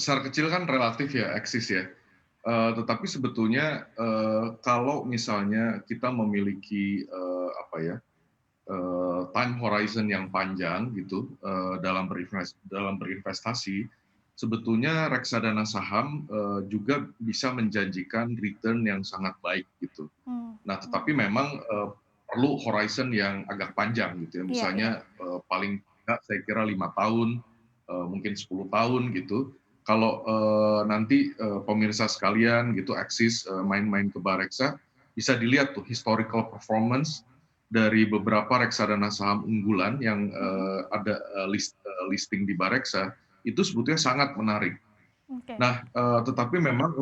besar kecil kan relatif ya, eksis ya. Tetapi sebetulnya, kalau misalnya kita memiliki, apa ya, time horizon yang panjang gitu, dalam berinvestasi, sebetulnya reksadana saham, juga bisa menjanjikan return yang sangat baik gitu. Nah, tetapi Oke. memang, perlu horizon yang agak panjang gitu ya, Iya iya. misalnya, paling tidak saya kira 5 tahun, mungkin 10 tahun gitu. Kalau, nanti, pemirsa sekalian gitu eksis, main-main ke Bareksa, bisa dilihat tuh historical performance dari beberapa reksadana saham unggulan yang, Mhm. ada, listing di Bareksa, itu sebetulnya sangat menarik. Oke. Nah, tetapi memang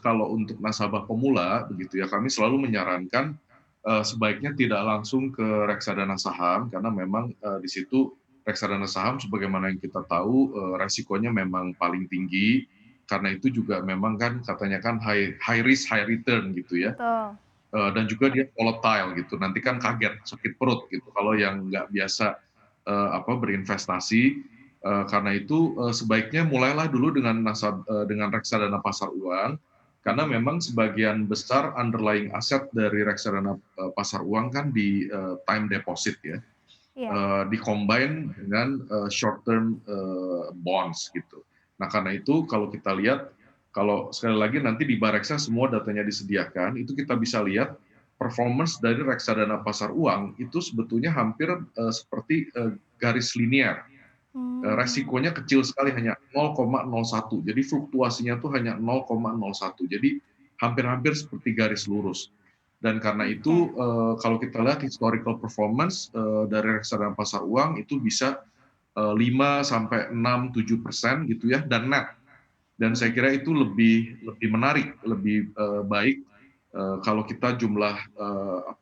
kalau untuk nasabah pemula begitu ya, kami selalu menyarankan, sebaiknya tidak langsung ke reksadana saham karena memang, di situ reksadana saham sebagaimana yang kita tahu, resikonya memang paling tinggi, karena itu juga memang kan katanya kan high high risk, high return gitu ya, Betul. dan juga dia volatile gitu, nanti kan Mhm. kaget, sakit perut gitu kalau yang nggak biasa, berinvestasi. Karena itu, sebaiknya mulailah dulu dengan reksadana pasar uang, karena Mhm. memang sebagian besar underlying aset dari reksadana, pasar uang kan di, time deposit ya, Iya. di-combine dengan, short term, bonds gitu. Nah, karena itu kalau kita lihat, kalau sekali lagi nanti di Bareksa semua datanya disediakan, itu kita Mhm. bisa lihat performance dari reksadana pasar uang itu sebetulnya hampir, seperti, garis linear. Mmm. Resikonya kecil sekali, hanya 0,01. Jadi fluktuasinya tuh hanya 0,01. Jadi hampir-hampir seperti garis lurus. Dan karena Oke. itu, kalau kita lihat historical performance, dari reksadana pasar uang itu bisa, 5 sampai 6, 7% gitu ya, dan net. Dan saya Mhm. kira itu lebih lebih menarik, lebih, baik, kalau kita jumlah,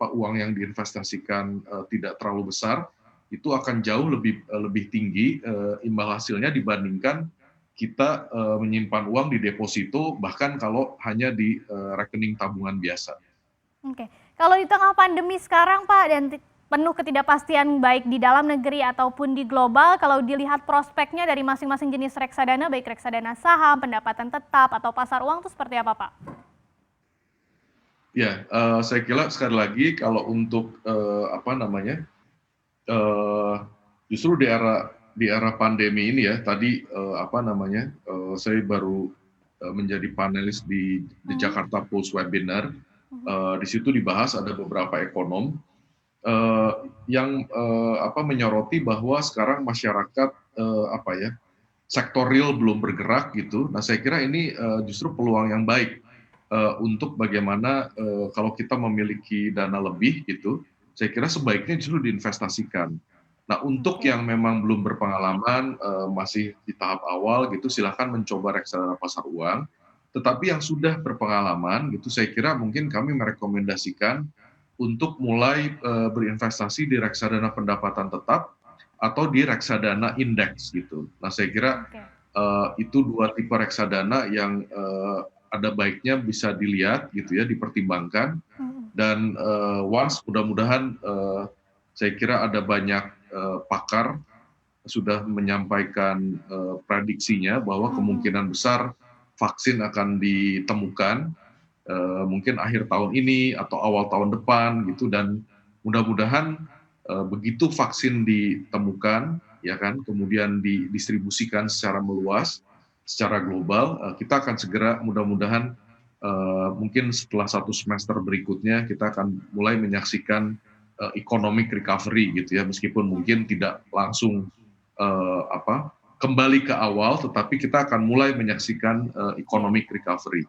uang yang diinvestasikan, tidak terlalu besar, itu akan jauh lebih tinggi, imbal hasilnya dibandingkan kita, menyimpan uang di deposito, bahkan kalau hanya di, rekening tabungan biasa. Oke. Kalau di tengah pandemi sekarang, Pak, dan penuh ketidakpastian baik di dalam negeri ataupun di global, kalau dilihat prospeknya dari masing-masing jenis reksadana, baik reksadana saham, pendapatan tetap, atau pasar uang itu seperti apa, Pak? Ya, saya kira sekali lagi kalau untuk, eee, justru di era pandemi ini ya, tadi, saya baru, menjadi panelis di Mhm. Jakarta Pulse Webinar, Mhm. di situ dibahas ada beberapa ekonom, yang, menyoroti bahwa sekarang masyarakat, sektor real belum bergerak gitu. Nah, saya kira ini, justru peluang yang baik, untuk bagaimana, kalau kita memiliki dana lebih gitu, saya kira sebaiknya justru diinvestasikan. Nah, untuk Oke. yang memang belum berpengalaman, masih di tahap awal gitu, silakan mencoba reksadana pasar uang. Tetapi yang sudah berpengalaman gitu, saya kira mungkin kami merekomendasikan untuk mulai, berinvestasi di reksadana pendapatan tetap atau di reksadana indeks gitu. Nah, saya kira, Oke. itu 2 tipe reksadana yang, ada baiknya bisa dilihat gitu ya, dipertimbangkan Mhm. dan, once mudah-mudahan, saya kira ada banyak, pakar sudah menyampaikan, prediksinya bahwa Mhm. kemungkinan besar vaksin akan ditemukan, mungkin akhir tahun ini atau awal tahun depan gitu, dan mudah-mudahan, begitu vaksin ditemukan ya kan, kemudian didistribusikan secara meluas, secara global, kita akan segera mudah-mudahan, mungkin setelah 1 semester berikutnya kita akan mulai menyaksikan, economic recovery gitu ya, meskipun mungkin Mhm. tidak langsung, kembali ke awal, tetapi kita akan mulai menyaksikan, Iya. economic recovery.